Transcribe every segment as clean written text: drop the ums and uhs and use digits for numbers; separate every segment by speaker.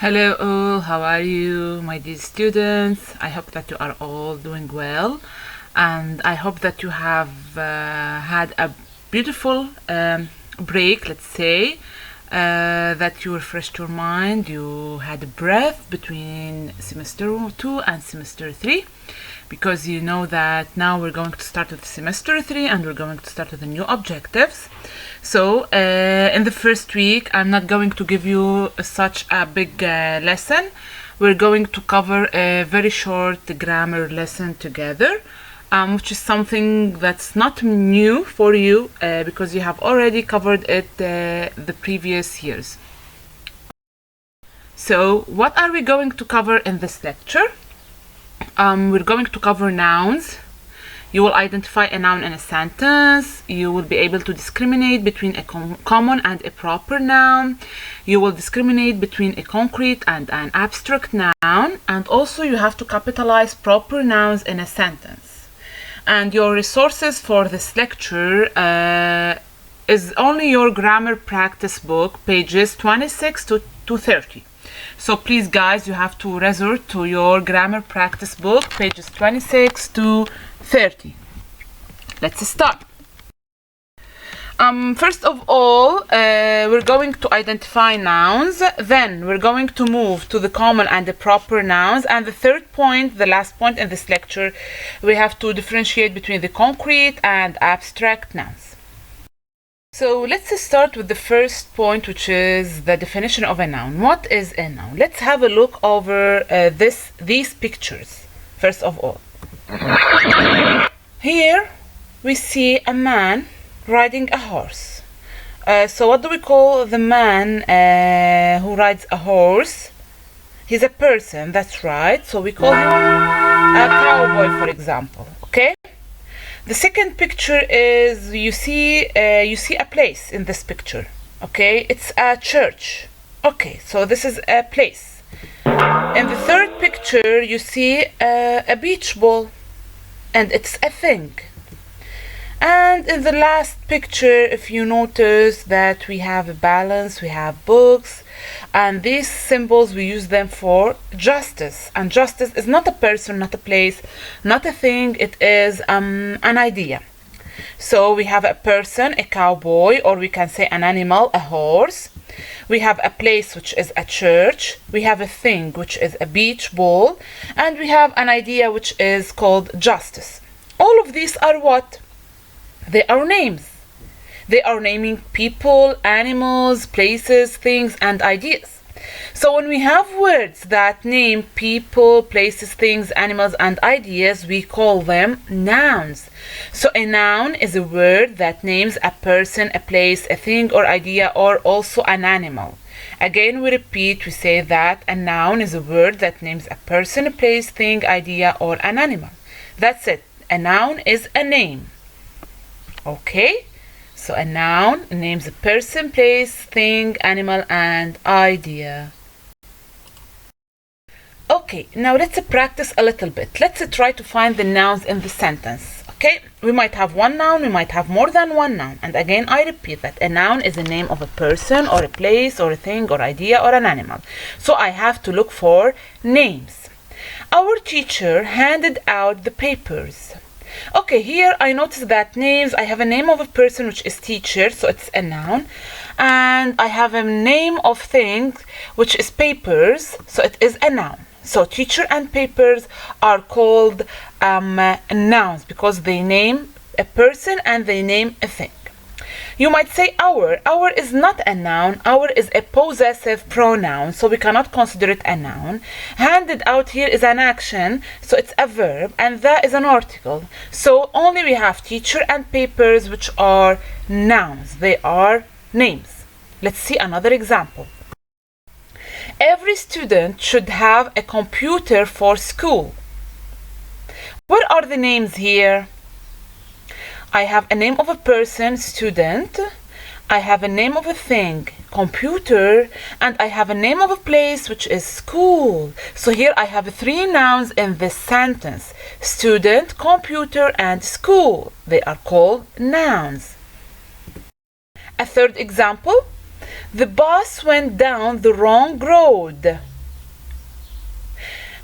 Speaker 1: Hello all, how are you, my dear students? I hope that you are all doing well, and I hope that you have had a beautiful break, let's say, that you refreshed your mind, you had a breath between semester 2 and semester 3, because you know that now we're going to start with semester 3 and we're going to start with the new objectives. So in the first week, I'm not going to give you such a big lesson. We're going to cover a very short grammar lesson together, which is something that's not new for you because you have already covered it the previous years. So what are we going to cover in this lecture? We're going to cover nouns. You will identify a noun in a sentence. You will be able to discriminate between a common and a proper noun. You will discriminate between a concrete and an abstract noun. And also you have to capitalize proper nouns in a sentence. And your resources for this lecture is only your grammar practice book, pages 26 to 30. So please guys, you have to resort to your grammar practice book, pages 26 to 30. Let's start. First of all, we're going to identify nouns. Then we're going to move to the common and the proper nouns. And the third point, the last point in this lecture, we have to differentiate between the concrete and abstract nouns. So let's start with the first point, which is the definition of a noun. What is a noun? Let's have a look over these pictures, first of all. Here we see a man riding a horse. So what do we call the man who rides a horse? He's a person, that's right. So we call him a cowboy, for example. Okay? The second picture is you see a place in this picture. Okay? It's a church. Okay, so this is a place. In the third picture you see a beach ball, and it's a thing. And in the last picture, if you notice that we have a balance, we have books, and these symbols we use them for justice. And justice is not a person, not a place, not a thing, it is an idea. So we have a person, a cowboy, or we can say an animal, a horse. We have a place, which is a church. We have a thing, which is a beach ball. And we have an idea, which is called justice. All of these are what? They are names. They are naming people, animals, places, things, and ideas. So when we have words that name people, places, things, animals, and ideas, we call them nouns. So a noun is a word that names a person, a place, a thing, or idea, or also an animal. Again, we repeat, we say that a noun is a word that names a person, a place, thing, idea, or an animal. That's it. A noun is a name. Okay? So a noun names a person, place, thing, animal, and idea. Okay, now let's practice a little bit. Let's try to find the nouns in the sentence. Okay, we might have one noun, we might have more than one noun. And again, I repeat that a noun is a name of a person, or a place, or a thing, or idea, or an animal. So I have to look for names. Our teacher handed out the papers. Okay, here I notice that names, I have a name of a person, which is teacher, so it's a noun. And I have a name of thing, which is papers, so it is a noun. So teacher and papers are called nouns because they name a person and they name a thing. You might say our. Our is not a noun. Our is a possessive pronoun, so we cannot consider it a noun. Handed out here is an action, so it's a verb, and that is an article. So only we have teacher and papers, which are nouns. They are names. Let's see another example. Every student should have a computer for school. What are the names here? I have a name of a person, student. I have a name of a thing, computer. And I have a name of a place, which is school. So here I have three nouns in this sentence. Student, computer, and school. They are called nouns. A third example. The bus went down the wrong road.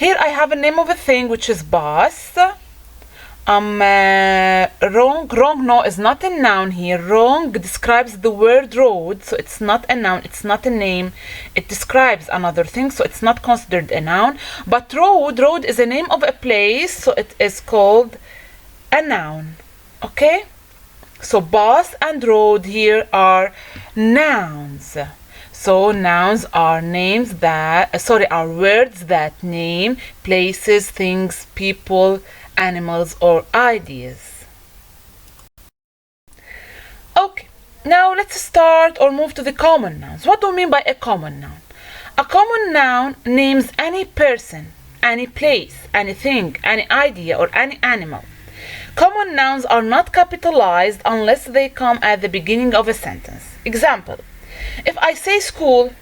Speaker 1: Here I have a name of a thing, which is bus. Wrong, no, is not a noun here. Wrong describes the word road, so it's not a noun, it's not a name. It describes another thing, so it's not considered a noun. But road is a name of a place, so it is called a noun. Okay? So bus and road here are nouns. So nouns are names that, are words that name places, things, people, animals, or ideas. Okay, now let's start or move to the common nouns. What do we mean by a common noun? A common noun names any person, any place, anything, any idea, or any animal. Common nouns are not capitalized unless they come at the beginning of a sentence. Example, if I say school,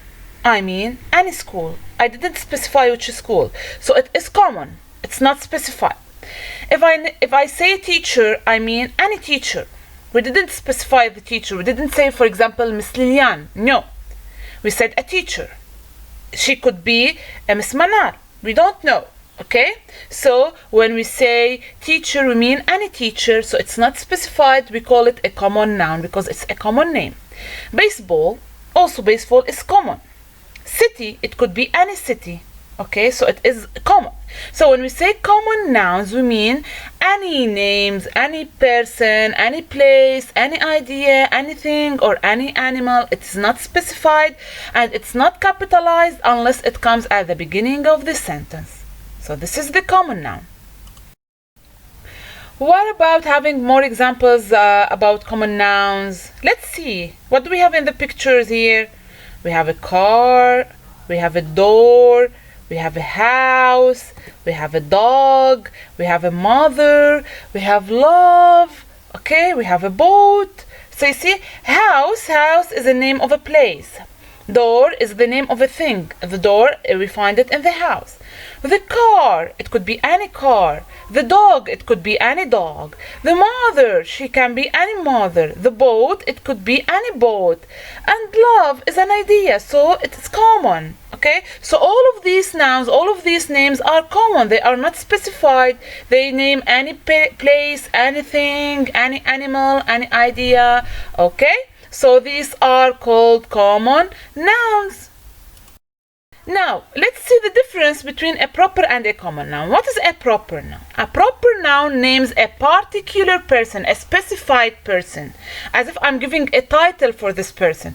Speaker 1: I mean any school. I didn't specify which school, so it is common. It's not specified. If I say teacher, I mean any teacher. We didn't specify the teacher. We didn't say, for example, Miss Lilian. No. We said a teacher. She could be a Miss Manar. We don't know. Okay? So when we say teacher, we mean any teacher. So it's not specified. We call it a common noun because it's a common name. Baseball, also baseball is common. City, it could be any city. Okay, so it is common. So when we say common nouns, we mean any names, any person, any place, any idea, anything, or any animal. It's not specified and it's not capitalized unless it comes at the beginning of the sentence. So this is the common noun. What about having more examples about common nouns? Let's see. What do we have in the pictures here? We have a car, we have a door, we have a house, we have a dog, we have a mother, we have love, okay, we have a boat. So you see, house is the name of a place. Door is the name of a thing. The door, we find it in the house. The car, it could be any car. The dog, it could be any dog. The mother, she can be any mother. The boat, it could be any boat. And love is an idea, so it's common. Okay, so all of these nouns, all of these names are common. They are not specified. They name any place, anything, any animal, any idea. Okay, so these are called common nouns. Now, let's see the difference between a proper and a common noun. What is a proper noun? A proper noun names a particular person, a specified person, as if I'm giving a title for this person.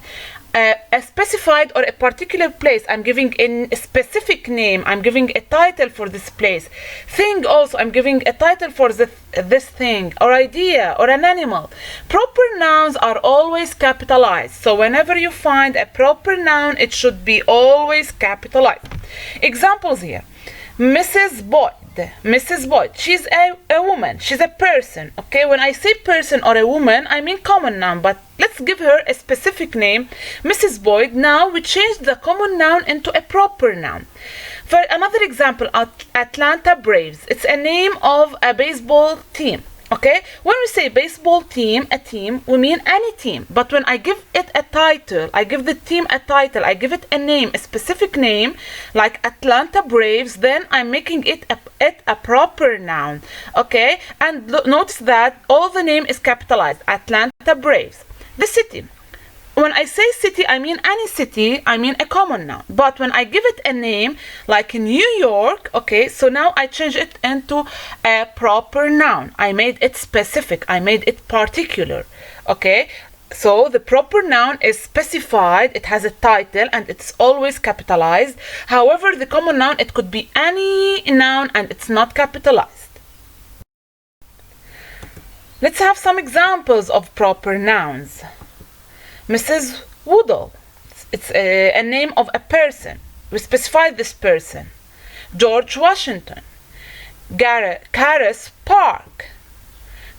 Speaker 1: A specified or a particular place, I'm giving a specific name, I'm giving a title for this place. Thing also, I'm giving a title for this thing, or idea, or an animal. Proper nouns are always capitalized. So whenever you find a proper noun, it should be always capitalized. Examples here. Mrs. Boyd. Mrs. Boyd, she's a woman, she's a person. Okay, when I say person or a woman, I mean common noun, but let's give her a specific name, Mrs. Boyd. Now we change the common noun into a proper noun. For another example, Atlanta Braves, it's a name of a baseball team. Okay, when we say baseball team, a team, we mean any team. But when I give it a title, I give the team a title, I give it a name, a specific name, like Atlanta Braves, then I'm making it a proper noun. Okay, and notice that all the name is capitalized, Atlanta Braves. The city. When I say city, I mean any city, I mean a common noun. But when I give it a name, like New York, okay, so now I change it into a proper noun. I made it specific, I made it particular, okay? So the proper noun is specified, it has a title, and it's always capitalized. However, the common noun, it could be any noun, and it's not capitalized. Let's have some examples of proper nouns. Mrs. Woodall, it's a name of a person. We specified this person. George Washington. Caras Park.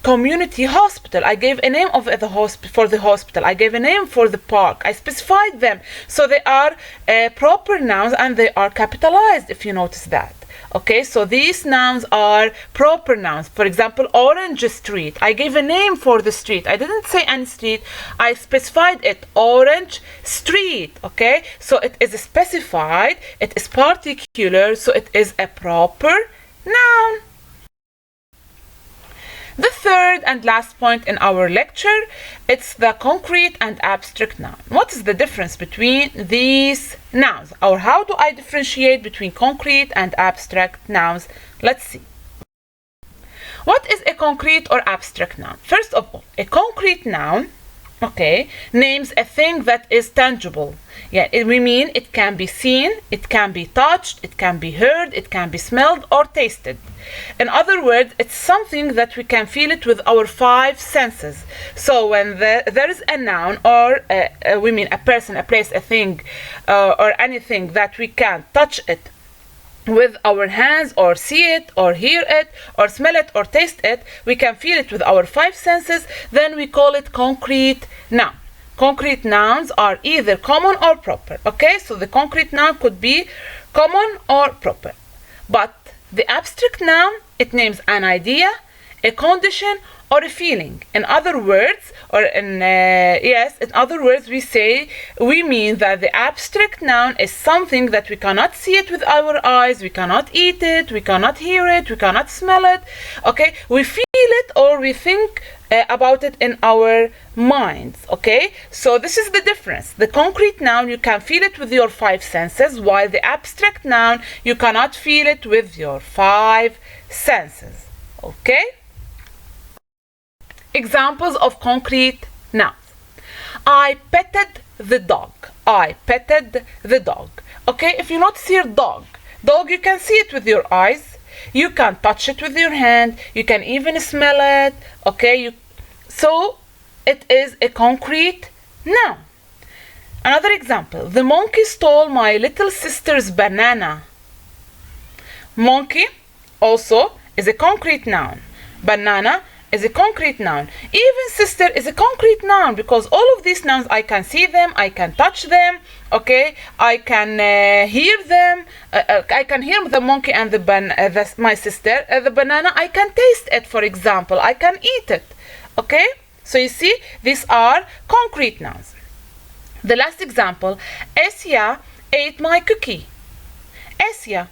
Speaker 1: community hospital. I gave a name of the hospital. I gave a name for the park. I specified them. So they are proper nouns and they are capitalized, if you notice that. Okay, so these nouns are proper nouns. For example, Orange Street. I gave a name for the street. I didn't say any street. I specified it, Orange Street. Okay, so it is specified, it is particular, so it is a proper noun. The third and last point in our lecture, it's the concrete and abstract noun. What is the difference between these nouns? Or how do I differentiate between concrete and abstract nouns? Let's see. What is a concrete or abstract noun? First of all, a concrete noun, okay, names a thing that is tangible. Yeah, we mean it can be seen, it can be touched, it can be heard, it can be smelled or tasted. In other words, it's something that we can feel it with our five senses. So when there is a noun, or we mean a person, a place, a thing, or anything that we can touch it with our hands, or see it, or hear it, or smell it, or taste it, we can feel it with our five senses, then we call it concrete noun. Concrete nouns are either common or proper. Okay, so the concrete noun could be common or proper. But the abstract noun, it names an idea, a condition, or a feeling. In other words, we mean that the abstract noun is something that we cannot see it with our eyes, we cannot eat it, we cannot hear it, we cannot smell it. Okay, we feel it or we think about it in our minds. Okay, so this is the difference. The concrete noun, you can feel it with your five senses, while the abstract noun, you cannot feel it with your five senses. Okay. Examples of concrete nouns. I petted the dog. I petted the dog. Okay, if you notice here, dog, you can see it with your eyes, you can touch it with your hand, you can even smell it. Okay, so it is a concrete noun. Another example, the monkey stole my little sister's banana. Monkey also is a concrete noun. Banana is a concrete noun. Even sister is a concrete noun, because all of these nouns, I can see them, I can touch them, okay, I can hear them, I can hear the monkey and my sister. The banana, I can taste it, for example, I can eat it. Okay, so you see, these are concrete nouns. The last example, Asia ate my cookie. Asia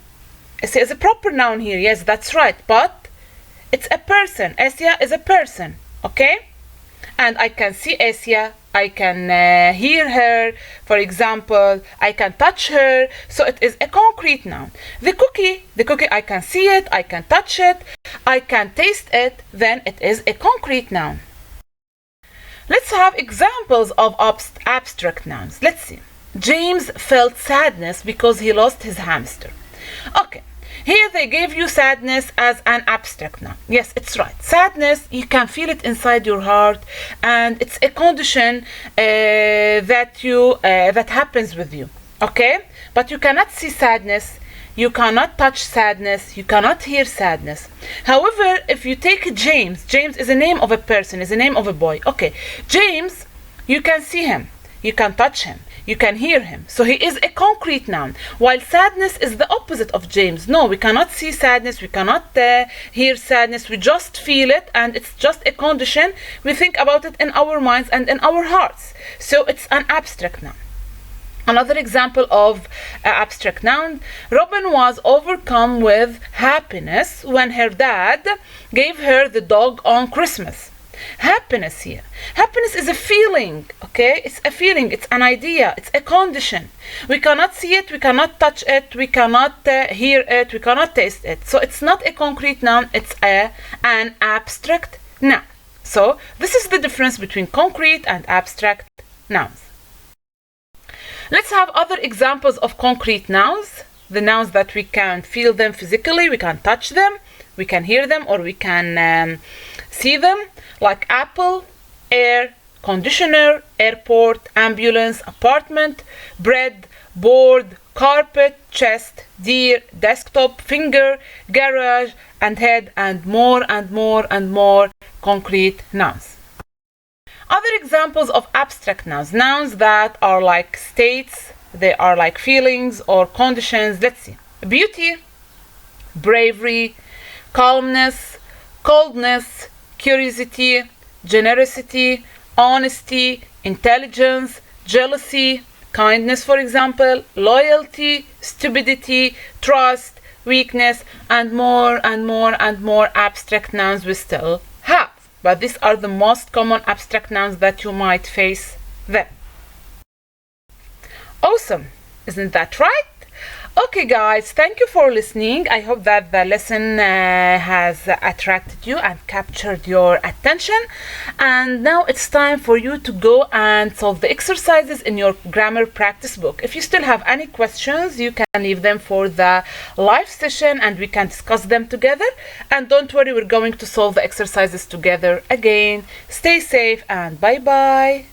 Speaker 1: is a proper noun here, yes, that's right, but it's a person. Asia is a person, okay? And I can see Asia, I can hear her, for example, I can touch her, so it is a concrete noun. The cookie, I can see it, I can touch it, I can taste it, then it is a concrete noun. Let's have examples of abstract nouns. Let's see. James felt sadness because he lost his hamster. Okay. Here they gave you sadness as an abstract noun. Yes, it's right. Sadness, you can feel it inside your heart, and it's a condition that happens with you. Okay, but you cannot see sadness, you cannot touch sadness, you cannot hear sadness. However, if you take James is a name of a person, is a name of a boy. Okay, James, you can see him, you can touch him, you can hear him, so he is a concrete noun, while sadness is the opposite of James. No, we cannot see sadness, we cannot hear sadness, we just feel it, and it's just a condition. We think about it in our minds and in our hearts, so it's an abstract noun. Another example of abstract noun, Robin was overcome with happiness when her dad gave her the dog on Christmas. Happiness here. Happiness is a feeling, okay? It's a feeling, it's an idea, it's a condition. We cannot see it, we cannot touch it, we cannot hear it, we cannot taste it. So it's not a concrete noun, it's an abstract noun. So this is the difference between concrete and abstract nouns. Let's have other examples of concrete nouns. The nouns that we can feel them physically, we can touch them, we can hear them, or we can see them, like apple, air, conditioner, airport, ambulance, apartment, bread, board, carpet, chest, deer, desktop, finger, garage, and head, and more and more and more concrete nouns. Other examples of abstract nouns, nouns that are like states, they are like feelings or conditions. Let's see. Beauty, bravery, calmness, coldness, curiosity, generosity, honesty, intelligence, jealousy, kindness, for example, loyalty, stupidity, trust, weakness, and more and more and more abstract nouns we still have. But these are the most common abstract nouns that you might face them. Awesome, isn't that right? Okay guys, thank you for listening. I hope that the lesson has attracted you and captured your attention. And now it's time for you to go and solve the exercises in your grammar practice book. If you still have any questions, you can leave them for the live session and we can discuss them together. And don't worry, we're going to solve the exercises together again. Stay safe and bye bye.